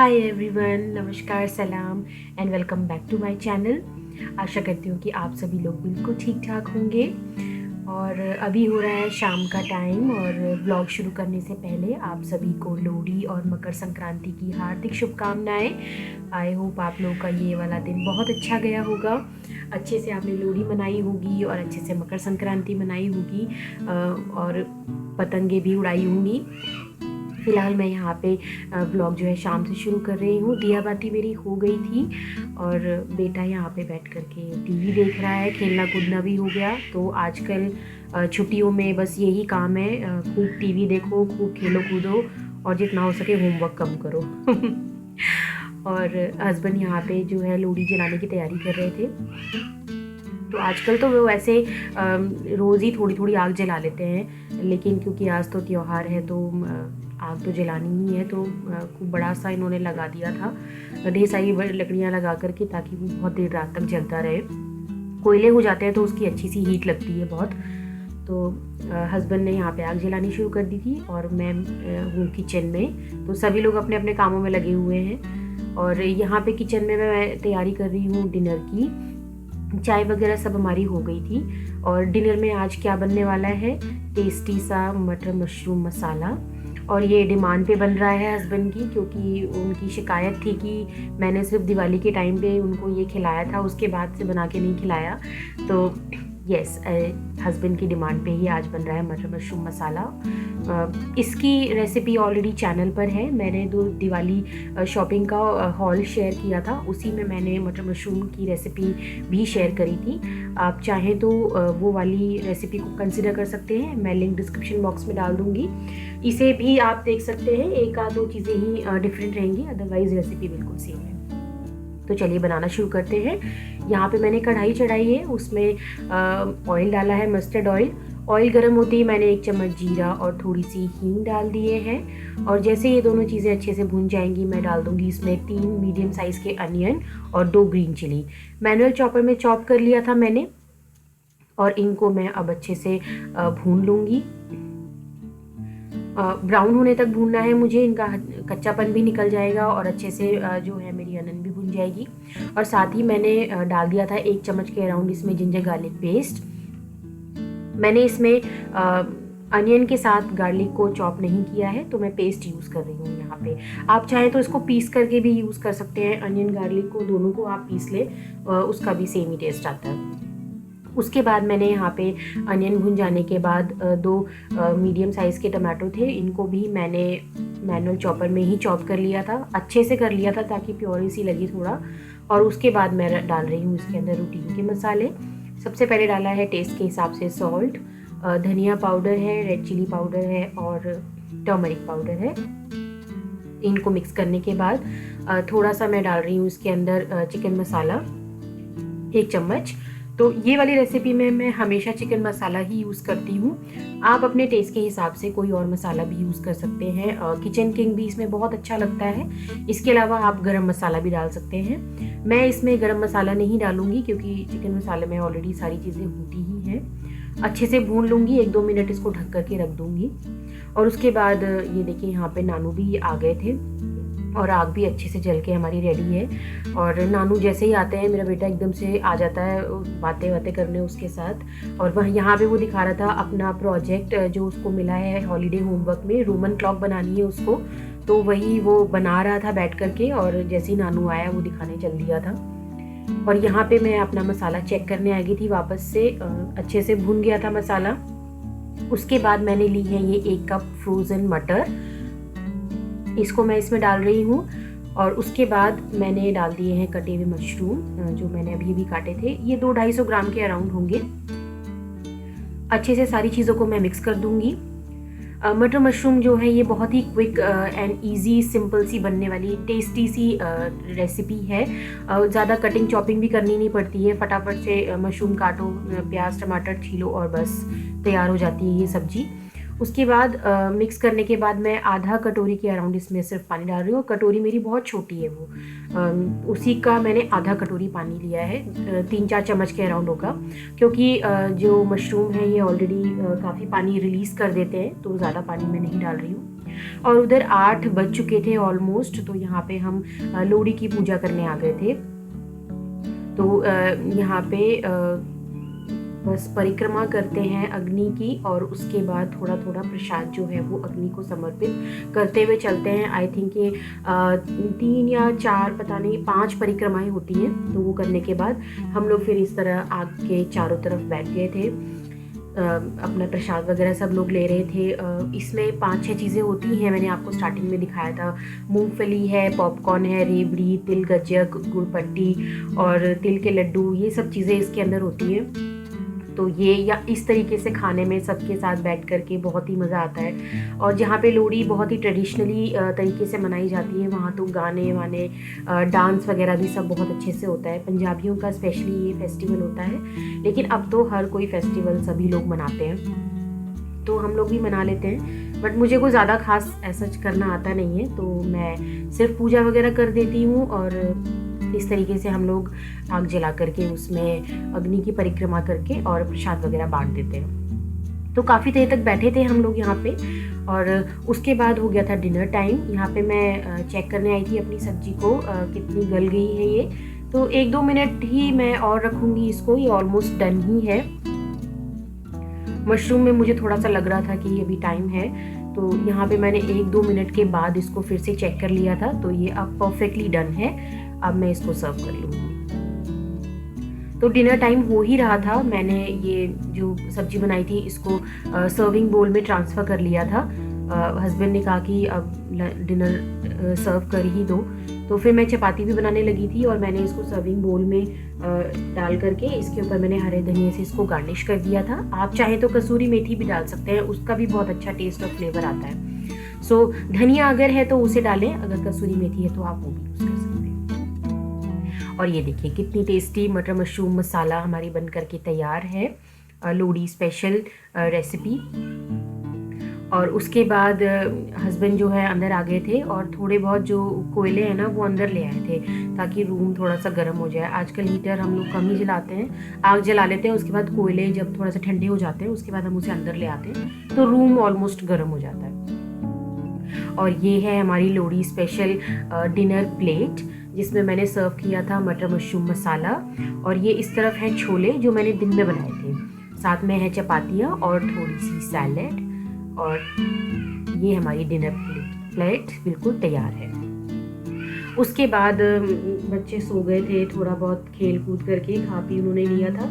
हाय everyone, नमस्कार, सलाम and welcome back to my channel. आशा करती हूँ कि आप सभी लोग बिल्कुल ठीक ठाक होंगे। और अभी हो रहा है शाम का टाइम और ब्लॉग शुरू करने से पहले आप सभी को लोहड़ी और मकर संक्रांति की हार्दिक शुभकामनाएं। आई होप आप लोगों का ये वाला दिन बहुत अच्छा गया होगा, अच्छे से आपने लोहड़ी मनाई होगी और अच्छे से मकर संक्रांति मनाई होगी और पतंगे भी उड़ाई होंगी। फ़िलहाल मैं यहाँ पे ब्लॉग जो है शाम से शुरू कर रही हूँ। दिया बाती मेरी हो गई थी और बेटा यहाँ पे बैठ कर के टीवी देख रहा है। खेलना कूदना भी हो गया। तो आजकल छुट्टियों में बस यही काम है, खूब टीवी देखो, खूब खेलो कूदो और जितना हो सके होमवर्क कम करो। और हस्बैंड यहाँ पे जो है लोहड़ी जलाने की तैयारी कर रहे थे। तो आजकल तो वो ऐसे रोज़ ही थोड़ी थोड़ी आग जला लेते हैं, लेकिन क्योंकि आज तो त्यौहार है तो आग तो जलानी ही है। तो खूब बड़ा सा इन्होंने लगा दिया था, ढेर सारी लकड़ियाँ लगा करके, ताकि वो बहुत देर रात तक जलता रहे। कोयले हो जाते हैं तो उसकी अच्छी सी हीट लगती है बहुत। तो हस्बैंड ने यहाँ पे आग जलानी शुरू कर दी थी और मैं हूँ किचन में। तो सभी लोग अपने अपने कामों में लगे हुए हैं और यहाँ पे किचन में मैं तैयारी कर रही हूँ डिनर की। चाय वगैरह सब हमारी हो गई थी और डिनर में आज क्या बनने वाला है, टेस्टी सा मटर मशरूम मसाला। और ये डिमांड पे बन रहा है हस्बैंड की, क्योंकि उनकी शिकायत थी कि मैंने सिर्फ दिवाली के टाइम पे उनको ये खिलाया था, उसके बाद से बना के नहीं खिलाया। तो यस, हस्बैंड की डिमांड पे ही आज बन रहा है मटर मशरूम मसाला। इसकी रेसिपी ऑलरेडी चैनल पर है। मैंने दिवाली शॉपिंग का हॉल शेयर किया था, उसी में मैंने मटर मशरूम की रेसिपी भी शेयर करी थी। आप चाहें तो वो वाली रेसिपी को कंसिडर कर सकते हैं, मैं लिंक डिस्क्रिप्शन बॉक्स में डाल दूँगी। इसे भी आप देख सकते हैं, एक आध दो चीज़ें ही डिफरेंट रहेंगी, अदरवाइज़ रेसिपी बिल्कुल सेम है। तो चलिए बनाना शुरू करते हैं। यहाँ पे मैंने कढ़ाई चढ़ाई है, उसमें ऑयल डाला है, मस्टर्ड ऑयल। ऑयल गर्म होते ही मैंने 1 चम्मच जीरा और थोड़ी सी हींग डाल दिए हैं। और जैसे ये दोनों चीज़ें अच्छे से भून जाएंगी, मैं डाल दूँगी इसमें 3 मीडियम साइज़ के अनियन और 2 ग्रीन चिली। मैनुअल चॉपर में चॉप कर लिया था मैंने और इनको मैं अब अच्छे से भून लूँगी। ब्राउन होने तक भूनना है मुझे, इनका कच्चापन भी निकल जाएगा और अच्छे से जो है मेरी अनियन भी भून जाएगी। और साथ ही मैंने डाल दिया था 1 चम्मच के अराउंड इसमें जिंजर गार्लिक पेस्ट। मैंने इसमें अनियन के साथ गार्लिक को चॉप नहीं किया है, तो मैं पेस्ट यूज़ कर रही हूँ यहाँ पे। आप चाहें तो इसको पीस करके भी यूज़ कर सकते हैं, अनियन गार्लिक को दोनों को आप पीस लें, उसका भी सेम ही टेस्ट आता है। उसके बाद मैंने यहाँ पे अनियन भून जाने के बाद 2 मीडियम साइज़ के टमाटो थे, इनको भी मैंने मैनुअल चॉपर में ही चॉप कर लिया था, अच्छे से कर लिया था ताकि प्योरी सी लगी थोड़ा। और उसके बाद मैं डाल रही हूँ इसके अंदर रूटीन के मसाले। सबसे पहले डाला है टेस्ट के हिसाब से सॉल्ट, धनिया पाउडर है, रेड चिली पाउडर है और टर्मरिक पाउडर है। इनको मिक्स करने के बाद थोड़ा सा मैं डाल रही हूँ इसके अंदर चिकन मसाला 1 चम्मच। तो ये वाली रेसिपी में मैं हमेशा चिकन मसाला ही यूज़ करती हूँ। आप अपने टेस्ट के हिसाब से कोई और मसाला भी यूज़ कर सकते हैं, किचन किंग भी इसमें बहुत अच्छा लगता है। इसके अलावा आप गरम मसाला भी डाल सकते हैं। मैं इसमें गरम मसाला नहीं डालूँगी क्योंकि चिकन मसाले में ऑलरेडी सारी चीज़ें होती ही हैं। अच्छे से भून लूँगी, 1-2 मिनट इसको ढक करके रख दूँगी। और उसके बाद ये देखिए यहाँ पे नानू भी आ गए थे और आग भी अच्छे से जल के हमारी रेडी है। और नानू जैसे ही आते हैं मेरा बेटा एकदम से आ जाता है बातें करने उसके साथ। और वह यहाँ पे वो दिखा रहा था अपना प्रोजेक्ट जो उसको मिला है हॉलीडे होमवर्क में, रोमन क्लॉक बनानी है उसको, तो वही वो बना रहा था बैठ करके। और जैसे ही नानू आया वो दिखाने चल दिया था। और यहाँ पे मैं अपना मसाला चेक करने आ गई थी वापस से, अच्छे से भून गया था मसाला। उसके बाद मैंने ली है ये 1 कप फ्रोज़न मटर, इसको मैं इसमें डाल रही हूँ। और उसके बाद मैंने डाल दिए हैं कटे हुए मशरूम, जो मैंने अभी काटे थे, ये 200-250 ग्राम के अराउंड होंगे। अच्छे से सारी चीज़ों को मैं मिक्स कर दूँगी। मटर मशरूम जो है ये बहुत ही क्विक एंड इजी सिंपल सी बनने वाली टेस्टी सी रेसिपी है। ज़्यादा कटिंग चॉपिंग भी करनी नहीं पड़ती है, फटाफट से मशरूम काटो, प्याज टमाटर छीलो और बस तैयार हो जाती है ये सब्जी। उसके बाद मिक्स करने के बाद मैं आधा कटोरी के अराउंड इसमें सिर्फ पानी डाल रही हूँ। कटोरी मेरी बहुत छोटी है, वो उसी का मैंने आधा कटोरी पानी लिया है, 3-4 चम्मच के अराउंड होगा। क्योंकि जो मशरूम है ये ऑलरेडी काफ़ी पानी रिलीज़ कर देते हैं, तो ज़्यादा पानी मैं नहीं डाल रही हूँ। और उधर 8 बज चुके थे ऑलमोस्ट। तो यहाँ पे हम लोहड़ी की पूजा करने आ गए थे। तो यहाँ पे बस परिक्रमा करते हैं अग्नि की, और उसके बाद थोड़ा थोड़ा प्रसाद जो है वो अग्नि को समर्पित करते हुए चलते हैं। आई थिंक ये 3 या 4 पता नहीं 5 परिक्रमाएं होती हैं। तो वो करने के बाद हम लोग फिर इस तरह आग के चारों तरफ बैठ गए थे। अपना प्रसाद वगैरह सब लोग ले रहे थे। इसमें 5-6 चीज़ें होती हैं, मैंने आपको स्टार्टिंग में दिखाया था। मूंगफली है, पॉपकॉर्न है, रेवड़ी, तिल गज्जक, गुड़पट्टी और तिल के लड्डू, ये सब चीज़ें इसके अंदर होती हैं। तो ये या इस तरीके से खाने में सबके साथ बैठ कर के बहुत ही मज़ा आता है। और जहाँ पे लोहड़ी बहुत ही ट्रेडिशनली तरीके से मनाई जाती है, वहाँ तो गाने वाने, डांस वगैरह भी सब बहुत अच्छे से होता है। पंजाबियों का स्पेशली ये फेस्टिवल होता है, लेकिन अब तो हर कोई फेस्टिवल सभी लोग मनाते हैं, तो हम लोग भी मना लेते हैं। बट मुझे कोई ज़्यादा खास ऐसा करना आता नहीं है, तो मैं सिर्फ पूजा वगैरह कर देती हूँ और इस तरीके से हम लोग आग जला करके उसमें अग्नि की परिक्रमा करके और प्रसाद वगैरह बांट देते हैं। तो काफ़ी देर तक बैठे थे हम लोग यहाँ पे, और उसके बाद हो गया था डिनर टाइम। यहाँ पे मैं चेक करने आई थी अपनी सब्जी को कितनी गल गई है ये। तो 1-2 मिनट ही मैं और रखूँगी इसको, ये ऑलमोस्ट डन ही है। मशरूम में मुझे थोड़ा सा लग रहा था कि अभी टाइम है, तो यहाँ पे मैंने 1-2 मिनट के बाद इसको फिर से चेक कर लिया था। तो ये अब परफेक्टली डन है। अब मैं इसको सर्व कर लूँगी। तो डिनर टाइम हो ही रहा था, मैंने ये जो सब्जी बनाई थी इसको सर्विंग बोल में ट्रांसफ़र कर लिया था। हस्बैंड ने कहा कि अब डिनर सर्व कर ही दो, तो फिर मैं चपाती भी बनाने लगी थी और मैंने इसको सर्विंग बोल में डाल करके इसके ऊपर मैंने हरे धनिया से इसको गार्निश कर दिया था। आप चाहें तो कसूरी मेथी भी डाल सकते हैं, उसका भी बहुत अच्छा टेस्ट और फ्लेवर आता है। सो धनिया अगर है तो उसे डालें, अगर कसूरी मेथी है तो आप वो भी यूज़ कर सकते हैं। और ये देखिए कितनी टेस्टी मटर मशरूम मसाला हमारी बन करके तैयार है, लोहड़ी स्पेशल रेसिपी। और उसके बाद हस्बैंड जो है अंदर आ गए थे और थोड़े बहुत जो कोयले हैं ना वो अंदर ले आए थे, ताकि रूम थोड़ा सा गर्म हो जाए। आजकल हीटर हम लोग कम ही जलाते हैं, आग जला लेते हैं, उसके बाद कोयले जब थोड़ा सा ठंडे हो जाते हैं उसके बाद हम उसे अंदर ले आते हैं, तो रूम ऑलमोस्ट गर्म हो जाता है। और ये है हमारी लोहड़ी स्पेशल डिनर प्लेट, जिसमें मैंने सर्व किया था मटर मशरूम मसाला, और ये इस तरफ हैं छोले जो मैंने दिन में बनाए थे, साथ में है चपातियाँ और थोड़ी सी सैलेड, और ये हमारी डिनर प्लेट बिल्कुल तैयार है। उसके बाद बच्चे सो गए थे, थोड़ा बहुत खेल कूद करके खा पी उन्होंने लिया था,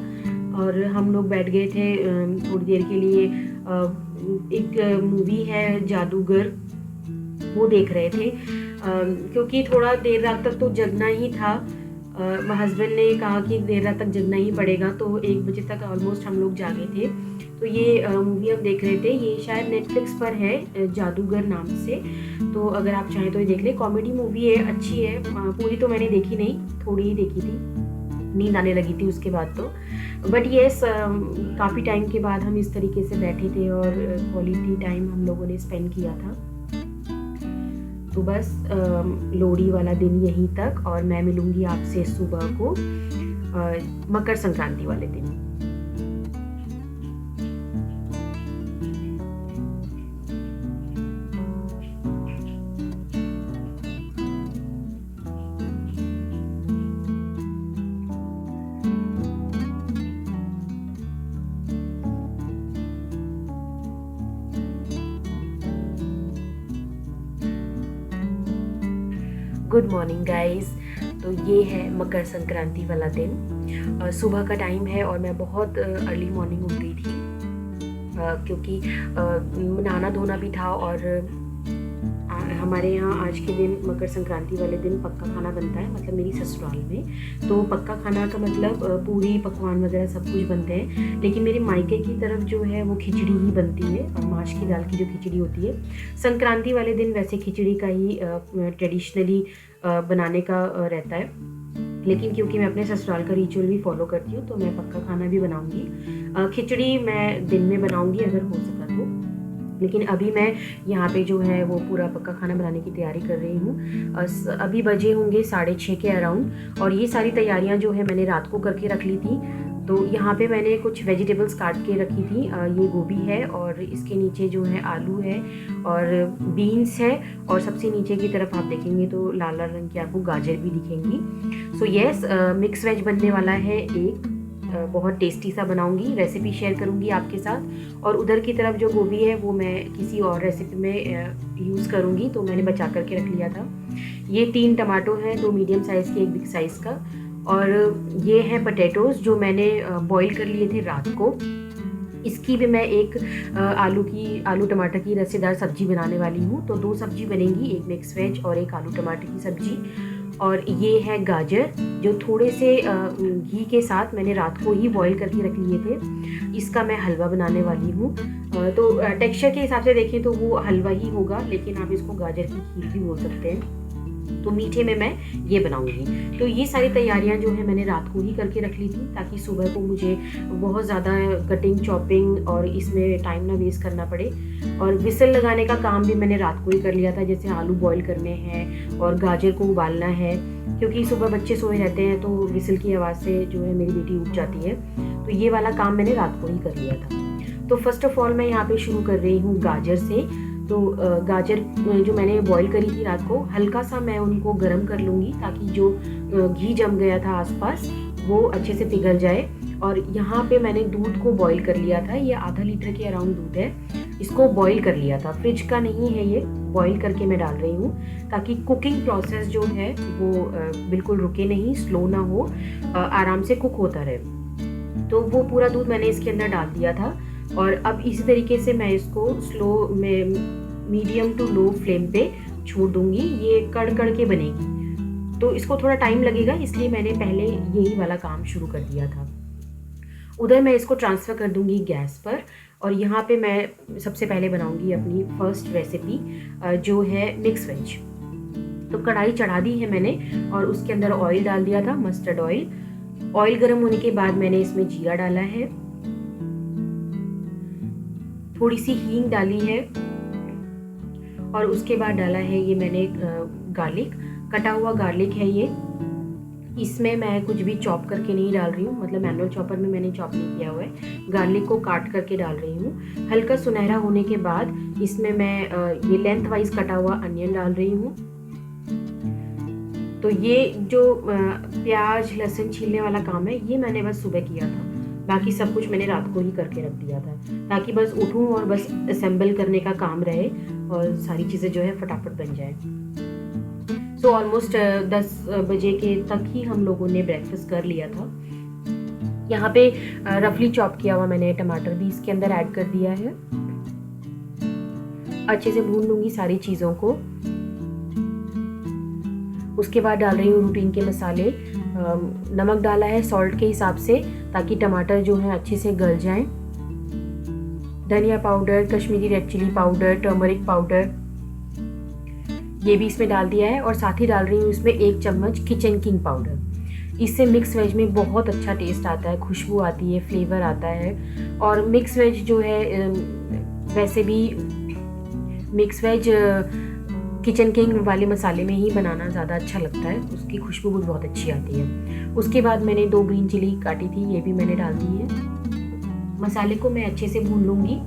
और हम लोग बैठ गए थे थोड़ी देर के लिए। एक मूवी है जादूगर, वो देख रहे थे, क्योंकि थोड़ा देर रात तक तो जगना ही था। हस्बैंड ने कहा कि देर रात तक जगना ही पड़ेगा, तो 1 बजे तक ऑलमोस्ट हम लोग जागे थे। तो ये मूवी हम देख रहे थे, ये शायद नेटफ्लिक्स पर है, जादूगर नाम से। तो अगर आप चाहें तो ये देख लें, कॉमेडी मूवी है, अच्छी है। पूरी तो मैंने देखी नहीं, थोड़ी ही देखी थी, नींद आने लगी थी उसके बाद तो। बट येस, काफ़ी टाइम के बाद हम इस तरीके से बैठे थे और क्वालिटी टाइम हम लोगों ने स्पेंड किया था। तो बस लोहड़ी वाला दिन यहीं तक, और मैं मिलूँगी आपसे सुबह को मकर संक्रांति वाले दिन। Good morning guys. तो ये है मकर संक्रांति वाला दिन, सुबह का टाइम है और मैं बहुत अर्ली मॉर्निंग उठ गई थी, क्योंकि नहाना धोना भी था। और हमारे यहाँ आज के दिन मकर संक्रांति वाले दिन पक्का खाना बनता है, मतलब मेरी ससुराल में। तो पक्का खाना का मतलब पूरी पकवान वगैरह सब कुछ बनते हैं, लेकिन मेरे मायके की तरफ जो है वो खिचड़ी ही बनती है, और माश की दाल की जो खिचड़ी होती है। संक्रांति वाले दिन वैसे खिचड़ी का ही ट्रेडिशनली बनाने का रहता है, लेकिन क्योंकि मैं अपने ससुराल का रिचुअल भी फॉलो करती हूँ, तो मैं पक्का खाना भी बनाऊँगी। खिचड़ी मैं दिन में बनाऊँगी अगर हो सका तो, लेकिन अभी मैं यहाँ पे जो है वो पूरा पक्का खाना बनाने की तैयारी कर रही हूँ। अभी बजे होंगे 6:30 के अराउंड, और ये सारी तैयारियाँ जो है मैंने रात को करके रख ली थी। तो यहाँ पे मैंने कुछ वेजिटेबल्स काट के रखी थी। ये गोभी है और इसके नीचे जो है आलू है और बीन्स है, और सबसे नीचे की तरफ आप देखेंगे तो लाल लाल रंग की आपको गाजर भी दिखेंगी। सो यस, मिक्स वेज बनने वाला है एक, बहुत टेस्टी सा बनाऊंगी, रेसिपी शेयर करूंगी आपके साथ। और उधर की तरफ जो गोभी है वो मैं किसी और रेसिपी में यूज़ करूंगी, तो मैंने बचा करके रख लिया था। ये 3 टमाटो हैं, 2 मीडियम साइज़ के, 1 बिग साइज़ का। और ये हैं पोटैटोज़ जो मैंने बॉईल कर लिए थे रात को। इसकी भी मैं एक आलू टमाटर की रसेदार सब्जी बनाने वाली हूँ। तो 2 सब्जी बनेंगी, एक मिक्स वेज और एक आलू टमाटर की सब्जी। और ये है गाजर जो थोड़े से घी के साथ मैंने रात को ही बॉईल करके रख लिए थे। इसका मैं हलवा बनाने वाली हूँ। तो टेक्सचर के हिसाब से देखें तो वो हलवा ही होगा, लेकिन आप इसको गाजर की खीर भी बोल सकते हैं। तो मीठे में मैं ये बनाऊंगी। तो ये सारी तैयारियां जो है मैंने रात को ही करके रख ली थी, ताकि सुबह को मुझे बहुत ज़्यादा कटिंग चॉपिंग और इसमें टाइम ना वेस्ट करना पड़े। और विसल लगाने का काम भी मैंने रात को ही कर लिया था, जैसे आलू बॉईल करने हैं और गाजर को उबालना है, क्योंकि सुबह बच्चे सोए रहते हैं तो विसल की आवाज़ से जो है मेरी बेटी उठ जाती है। तो ये वाला काम मैंने रात को ही कर लिया था। तो फर्स्ट ऑफ ऑल मैं यहाँ पे शुरू कर रही हूँ गाजर से। तो गाजर जो मैंने बॉईल करी थी रात को, हल्का सा मैं उनको गर्म कर लूँगी, ताकि जो घी जम गया था आसपास वो अच्छे से पिघल जाए। और यहाँ पे मैंने दूध को बॉईल कर लिया था, ये आधा लीटर के अराउंड दूध है। इसको बॉईल कर लिया था, फ्रिज का नहीं है ये, बॉईल करके मैं डाल रही हूँ, ताकि कुकिंग प्रोसेस जो है वो बिल्कुल रुके नहीं, स्लो ना हो, आराम से कुक होता रहे। तो वो पूरा दूध मैंने इसके अंदर डाल दिया था। और अब इसी तरीके से मैं इसको स्लो में मीडियम टू लो फ्लेम पे छोड़ दूंगी। ये कड़ कड़ के बनेगी, तो इसको थोड़ा टाइम लगेगा, इसलिए मैंने पहले यही वाला काम शुरू कर दिया था। उधर मैं इसको ट्रांसफ़र कर दूंगी गैस पर। और यहाँ पे मैं सबसे पहले बनाऊंगी अपनी फर्स्ट रेसिपी, जो है मिक्स वेज। तो कढ़ाई चढ़ा दी है मैंने और उसके अंदर ऑयल डाल दिया था, मस्टर्ड ऑयल। ऑयल गर्म होने के बाद मैंने इसमें जीरा डाला है, थोड़ी सी हींग डाली है, और उसके बाद डाला है ये मैंने गार्लिक, कटा हुआ गार्लिक है ये। इसमें मैं कुछ भी चॉप करके नहीं डाल रही हूँ, मतलब मैनुअल चॉपर में मैंने चॉप नहीं किया हुआ है, गार्लिक को काट करके डाल रही हूँ। हल्का सुनहरा होने के बाद इसमें मैं ये लेंथ वाइज कटा हुआ अनियन डाल रही हूँ। तो ये जो प्याज लहसुन छीलने वाला काम है ये मैंने बस सुबह किया था, बाकी सब कुछ मैंने रात को ही करके रख दिया था, ताकि बस उठूँ और बस असेंबल करने का काम रहे और सारी चीज़ें जो है फटाफट बन जाए। सो ऑलमोस्ट 10 बजे के तक ही हम लोगों ने ब्रेकफास्ट कर लिया था। यहाँ पे रफली चॉप किया हुआ मैंने टमाटर भी इसके अंदर ऐड कर दिया है। अच्छे से भून लूँगी सारी चीज़ों को। उसके बाद डाल रही हूँ रूटीन के मसाले। नमक डाला है सॉल्ट के हिसाब से, ताकि टमाटर जो है अच्छे से गल जाएं। धनिया powder, Kashmiri red chilli powder, turmeric powder, ये भी इसमें डाल दिया है। और साथ ही डाल रही हूँ इसमें 1 चम्मच किचन किंग पाउडर। इससे मिक्स वेज में बहुत अच्छा टेस्ट आता है, खुशबू आती है, फ्लेवर आता है। और मिक्स वेज जो है वैसे भी मिक्स वेज किचन किंग वाले मसाले में ही बनाना ज़्यादा अच्छा लगता है, उसकी खुशबू भी बहुत अच्छी आती है। उसके बाद मैंने 2 ग्रीन चिली काटी थी, ये भी मैंने डाल दी है। मसाले को मैं अच्छे से भून लूँगी।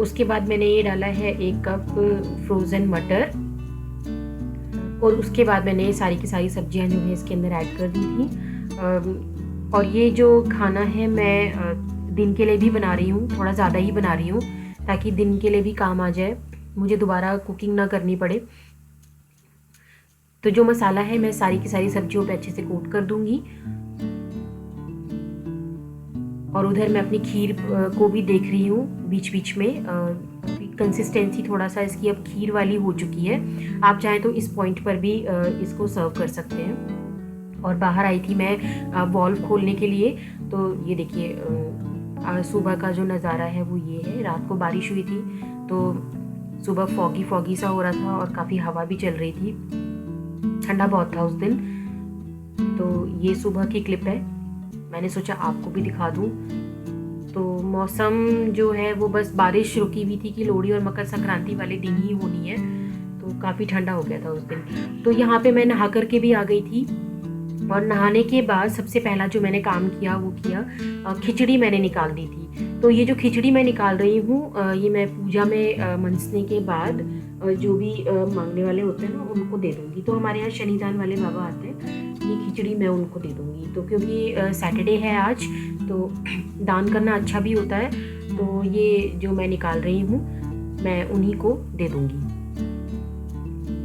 उसके बाद मैंने ये डाला है 1 कप फ्रोज़न मटर। और उसके बाद मैंने सारी की सारी सब्जियां जो है इसके अंदर ऐड कर दी थी। और ये जो खाना है मैं दिन के लिए भी बना रही हूँ, थोड़ा ज़्यादा ही बना रही हूँ, ताकि दिन के लिए भी काम आ जाए, मुझे दोबारा कुकिंग ना करनी पड़े। तो जो मसाला है मैं सारी की सारी सब्जियों पे अच्छे से कोट कर दूँगी। और उधर मैं अपनी खीर को भी देख रही हूँ बीच बीच में। कंसिस्टेंसी थोड़ा सा इसकी अब खीर वाली हो चुकी है। आप चाहें तो इस पॉइंट पर भी इसको सर्व कर सकते हैं। और बाहर आई थी मैं वॉल्व खोलने के लिए, तो ये देखिए सुबह का जो नज़ारा है वो ये है। रात को बारिश हुई थी तो सुबह फॉगी सा हो रहा था और काफ़ी हवा भी चल रही थी, ठंडा बहुत था उस दिन। तो ये सुबह की क्लिप है, मैंने सोचा आपको भी दिखा दूँ। तो मौसम जो है वो बस बारिश रुकी हुई थी कि लोहड़ी और मकर संक्रांति वाले दिन ही होनी है, तो काफ़ी ठंडा हो गया था उस दिन। तो यहाँ पे मैं नहा करके भी आ गई थी, और नहाने के बाद सबसे पहला जो मैंने काम किया वो किया, खिचड़ी मैंने निकाल दी थी। तो ये जो खिचड़ी मैं निकाल रही हूँ, ये मैं पूजा में मनसने के बाद जो भी मांगने वाले होते हैं ना उनको दे दूँगी। तो हमारे यहाँ शनिदान वाले बाबा आते हैं, ये खिचड़ी मैं उनको दे दूँगी। तो क्योंकि सैटरडे है आज, तो दान करना अच्छा भी होता है, तो ये जो मैं निकाल रही हूँ मैं उन्हीं को दे दूँगी।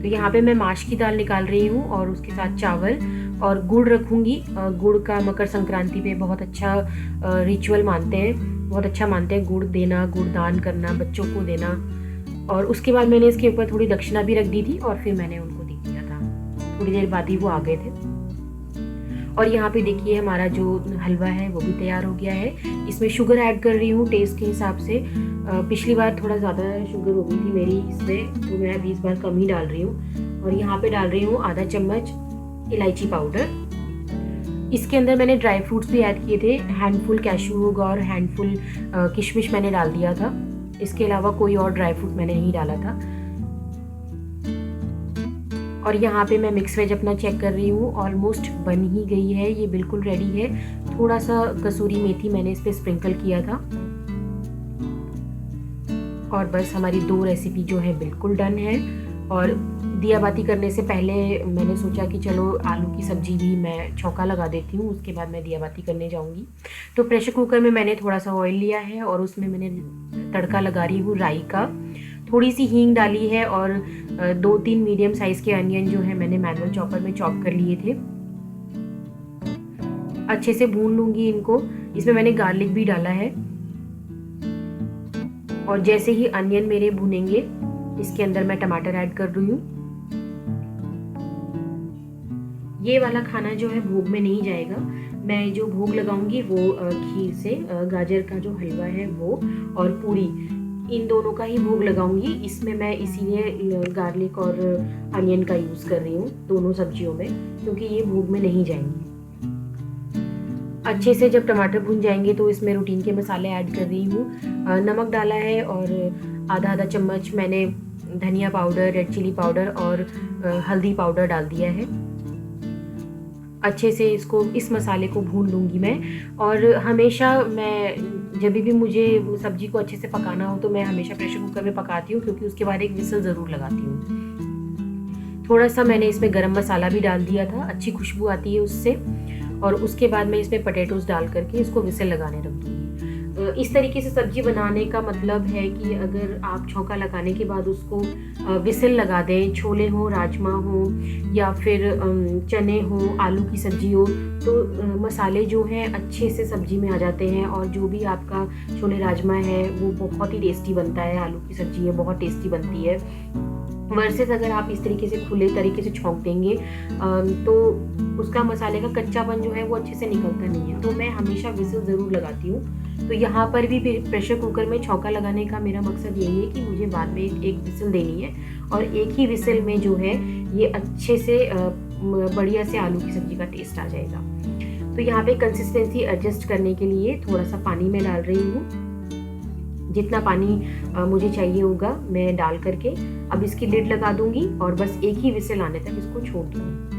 तो यहाँ पे मैं माश की दाल निकाल रही हूँ और उसके साथ चावल और गुड़ रखूँगी। गुड़ का मकर संक्रांति पे बहुत अच्छा रिचुअल मानते हैं, बहुत अच्छा मानते हैं गुड़ देना, गुड़ दान करना, बच्चों को देना। और उसके बाद मैंने इसके ऊपर थोड़ी दक्षिणा भी रख दी थी और फिर मैंने उनको दे दिया था। थोड़ी देर बाद ही वो आ गए थे। और यहाँ पे देखिए हमारा जो हलवा है वो भी तैयार हो गया है। इसमें शुगर ऐड कर रही हूँ टेस्ट के हिसाब से। पिछली बार थोड़ा ज़्यादा शुगर हो गई थी मेरी इसमें, तो मैं अभी इस बार कम ही डाल रही हूँ। और यहाँ पे डाल रही हूँ आधा चम्मच इलायची पाउडर। इसके अंदर मैंने ड्राई फ्रूट्स भी ऐड किए थे, हैंडफुल कैशू और हैंडफुल किशमिश मैंने डाल दिया था। इसके अलावा कोई और ड्राई फ्रूट मैंने नहीं डाला था। और यहाँ पे मैं मिक्स वेज अपना चेक कर रही हूँ, ऑलमोस्ट बन ही गई है, ये बिल्कुल रेडी है। थोड़ा सा कसूरी मेथी मैंने इस पर स्प्रिंकल किया था। और बस हमारी 2 रेसिपी जो है बिल्कुल डन है। और दिया बाती करने से पहले मैंने सोचा कि चलो आलू की सब्जी भी मैं छौंका लगा देती हूँ, उसके बाद मैं दिया बाती करने जाऊँगी। तो प्रेशर कुकर में मैंने थोड़ा सा ऑयल लिया है और उसमें मैंने तड़का लगा रही हूँ राई का, थोड़ी सी हींग डाली है और 2-3 मीडियम साइज़ के अनियन जो है मैंने मैनुअल चॉपर में चॉप कर लिए थे। अच्छे से भून लूँगी इनको। इसमें मैंने गार्लिक भी डाला है। और जैसे ही अनियन मेरे भुनेंगे इसके अंदर मैं टमाटर ऐड कर रही हूँ। ये वाला खाना जो है भोग में नहीं जाएगा, मैं जो भोग लगाऊंगी वो खीर से गाजर का जो हलवा है वो और पूरी, इन दोनों का ही भोग लगाऊंगी। इसमें मैं इसीलिए गार्लिक और अनियन का यूज़ कर रही हूँ दोनों सब्जियों में, क्योंकि ये भोग में नहीं जाएंगी। अच्छे से जब टमाटर भुन जाएंगे तो इसमें रूटीन के मसाले ऐड कर रही हूँ। नमक डाला है और आधा चम्मच मैंने धनिया पाउडर, रेड चिली पाउडर और हल्दी पाउडर डाल दिया है। अच्छे से इस मसाले को भून लूँगी मैं। और हमेशा मैं जब भी मुझे सब्जी को अच्छे से पकाना हो तो मैं हमेशा प्रेशर कुकर में पकाती हूँ, क्योंकि उसके बाद एक विसल ज़रूर लगाती हूँ। थोड़ा सा मैंने इसमें गरम मसाला भी डाल दिया था, अच्छी खुशबू आती है उससे। और उसके बाद मैं इसमें पोटैटोस डाल करके इसको विसल लगाने रख दूँगी। इस तरीके से सब्जी बनाने का मतलब है कि अगर आप छौंका लगाने के बाद उसको विसल लगा दें, छोले हो, राजमा हो या फिर चने हो, आलू की सब्जी हो, तो मसाले जो हैं अच्छे से सब्जी में आ जाते हैं और जो भी आपका छोले राजमा है वो बहुत ही टेस्टी बनता है। आलू की सब्जी है बहुत टेस्टी बनती है। वर्सेस अगर आप इस तरीके से खुले तरीके से छौंक देंगे तो उसका मसाले का कच्चापन जो है वो अच्छे से निकलता नहीं है। तो मैं हमेशा विसल ज़रूर लगाती हूँ। तो यहाँ पर भी प्रेशर कुकर में छौंका लगाने का मेरा मकसद यही है कि मुझे बाद में एक विसल देनी है और एक ही विसल में जो है ये अच्छे से बढ़िया से आलू की सब्ज़ी का टेस्ट आ जाएगा। तो यहाँ पे कंसिस्टेंसी एडजस्ट करने के लिए थोड़ा सा पानी मैं डाल रही हूँ। जितना पानी मुझे चाहिए होगा मैं डाल करके अब इसकी लिड लगा दूंगी और बस एक ही विसल आने तक इसको छोड़ दूंगी।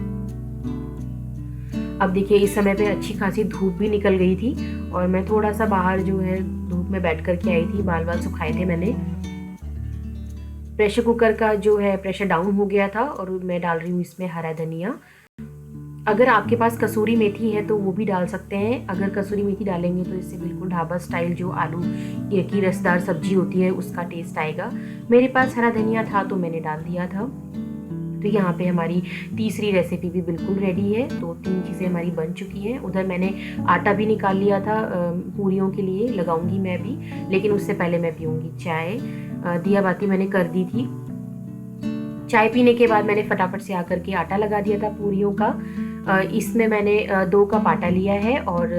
अब देखिए इस समय पे अच्छी खासी धूप भी निकल गई थी और मैं थोड़ा सा बाहर जो है धूप में बैठ करके आई थी, बाल सुखाए थे मैंने। प्रेशर कुकर का जो है प्रेशर डाउन हो गया था और मैं डाल रही हूँ इसमें हरा धनिया। अगर आपके पास कसूरी मेथी है तो वो भी डाल सकते हैं। अगर कसूरी मेथी डालेंगे तो इससे बिल्कुल ढाबा स्टाइल जो आलू की रसदार सब्जी होती है उसका टेस्ट आएगा। मेरे पास हरा धनिया था तो मैंने डाल दिया था। तो यहाँ पे हमारी तीसरी रेसिपी भी बिल्कुल रेडी है। तो 3 चीज़ें हमारी बन चुकी हैं। उधर मैंने आटा भी निकाल लिया था, पूरियों के लिए लगाऊंगी मैं भी, लेकिन उससे पहले मैं पीऊँगी चाय। दिया बाती मैंने कर दी थी, चाय पीने के बाद मैंने फटाफट से आकर के आटा लगा दिया था पूरियों का। इसमें मैंने 2 कप आटा लिया है और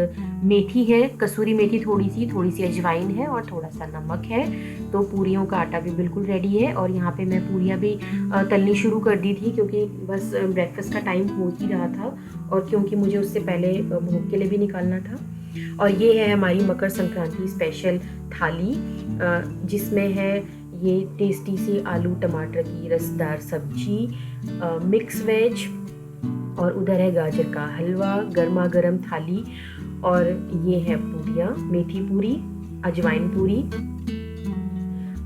मेथी है, कसूरी मेथी थोड़ी सी अजवाइन है और थोड़ा सा नमक है। तो पूरियों का आटा भी बिल्कुल रेडी है। और यहाँ पे मैं पूरियाँ भी तलनी शुरू कर दी थी क्योंकि बस ब्रेकफास्ट का टाइम हो ही रहा था और क्योंकि मुझे उससे पहले भोग के लिए भी निकालना था। और ये है हमारी मकर संक्रांति स्पेशल थाली, जिसमें है ये टेस्टी सी आलू टमाटर की रसदार सब्जी, मिक्स वेज, और उधर है गाजर का हलवा, गर्मा गर्म थाली। और ये है पूरियाँ, मेथी पूरी, अजवाइन पूरी।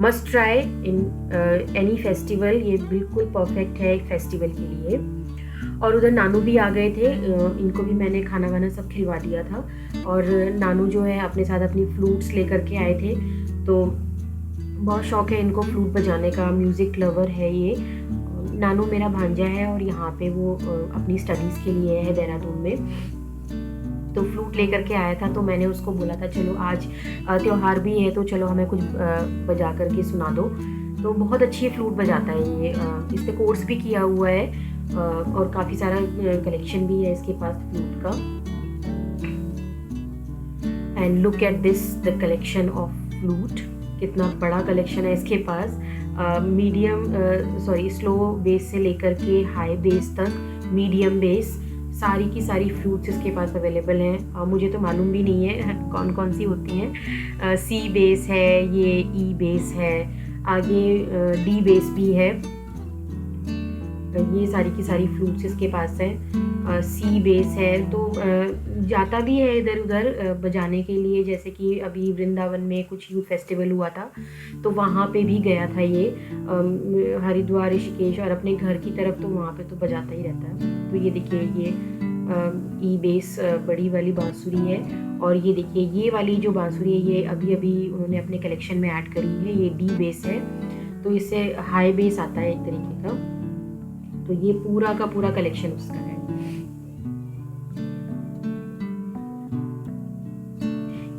Must try in any festival, ये बिल्कुल परफेक्ट है एक फेस्टिवल के लिए। और उधर नानू भी आ गए थे, इनको भी मैंने खाना वाना सब खिलवा दिया था। और नानू जो है अपने साथ अपनी फ्लूट्स लेकर के आए थे, तो बहुत शौक है इनको फ्लूट बजाने का, म्यूज़िक लवर है ये। नानू मेरा भांजा है और यहाँ पे वो अपनी स्टडीज़ के लिए है देहरादून में, तो फ्लूट लेकर के आया था। तो मैंने उसको बोला था चलो आज त्यौहार भी है तो चलो हमें कुछ बजा करके सुना दो। तो बहुत अच्छी फ्लूट बजाता है ये, इस पर कोर्स भी किया हुआ है और काफ़ी सारा कलेक्शन भी है इसके पास फ्लूट का। And look at this, the collection of flute, कितना बड़ा कलेक्शन है इसके पास। स्लो बेस से लेकर के हाई बेस तक, मीडियम बेस, सारी की सारी फ्लूट्स इसके पास अवेलेबल हैं। मुझे तो मालूम भी नहीं है कौन कौन सी होती हैं। सी बेस है, ये ई बेस है, आगे डी बेस भी है। ये सारी की सारी फ्लूट्स इसके पास है। सी बेस है, तो जाता भी है इधर उधर बजाने के लिए। जैसे कि अभी वृंदावन में कुछ यूथ फेस्टिवल हुआ था तो वहाँ पे भी गया था ये, हरिद्वार, ऋषिकेश और अपने घर की तरफ, तो वहाँ पे तो बजाता ही रहता है। तो ये देखिए ये ई बेस बड़ी वाली बांसुरी है। और ये देखिए ये वाली जो बांसुरी है ये अभी अभी उन्होंने अपने कलेक्शन में ऐड करी है, ये डी बेस है, तो इससे हाई बेस आता है एक तरीके का। तो ये पूरा का पूरा कलेक्शन उसका है।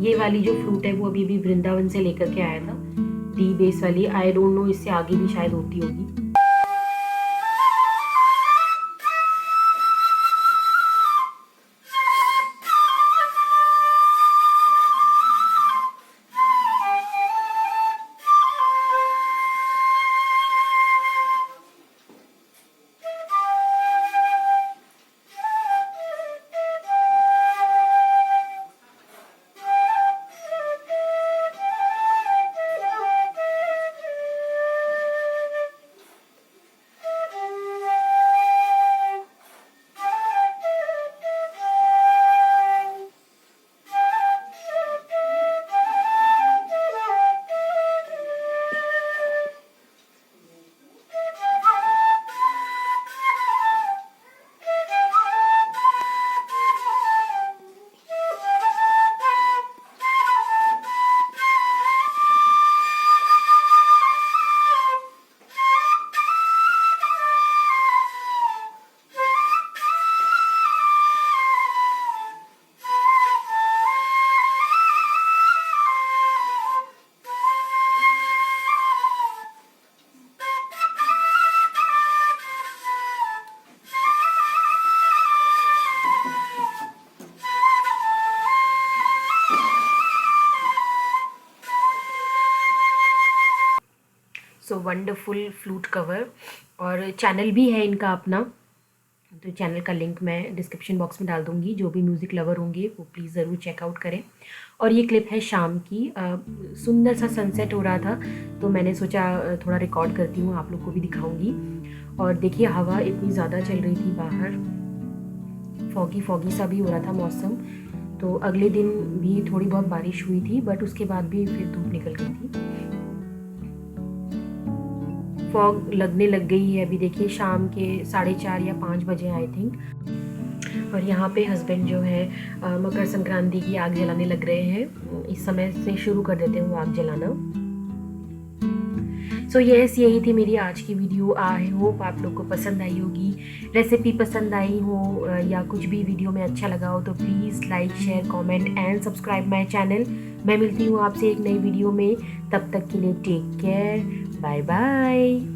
ये वाली जो फ्लूट है वो अभी भी वृंदावन से लेकर के आया था, डी बेस वाली। आई डोंट नो इससे आगे भी शायद होती होगी। So wonderful flute cover. और चैनल भी है इनका अपना, तो चैनल का लिंक मैं डिस्क्रिप्शन बॉक्स में डाल दूँगी। जो भी म्यूज़िक लवर होंगे वो प्लीज़ ज़रूर चेकआउट करें। और ये क्लिप है शाम की, सुंदर सा सनसेट हो रहा था तो मैंने सोचा थोड़ा रिकॉर्ड करती हूँ, आप लोग को भी दिखाऊंगी। और देखिए हवा इतनी ज़्यादा चल रही थी बाहर, फॉगी सा भी हो रहा था मौसम। तो अगले दिन भी थोड़ी बहुत बारिश हुई थी, बट उसके बाद भी फिर धूप निकल गई थी। फॉग लगने लग गई है अभी, देखिए शाम के 4:30 या 5 बजे आई थिंक। और यहाँ पे हस्बैंड जो है मकर संक्रांति की आग जलाने लग रहे हैं। इस समय से शुरू कर देते हैं वो आग जलाना। सो यस, यही थी मेरी आज की वीडियो। आई होप आप लोग को पसंद आई होगी, रेसिपी पसंद आई हो या कुछ भी वीडियो में अच्छा लगा हो तो please like, share, comment and subscribe my channel. मैं मिलती हूँ आपसे एक नई वीडियो में, तब तक के लिए टेक केयर, बाय बाय।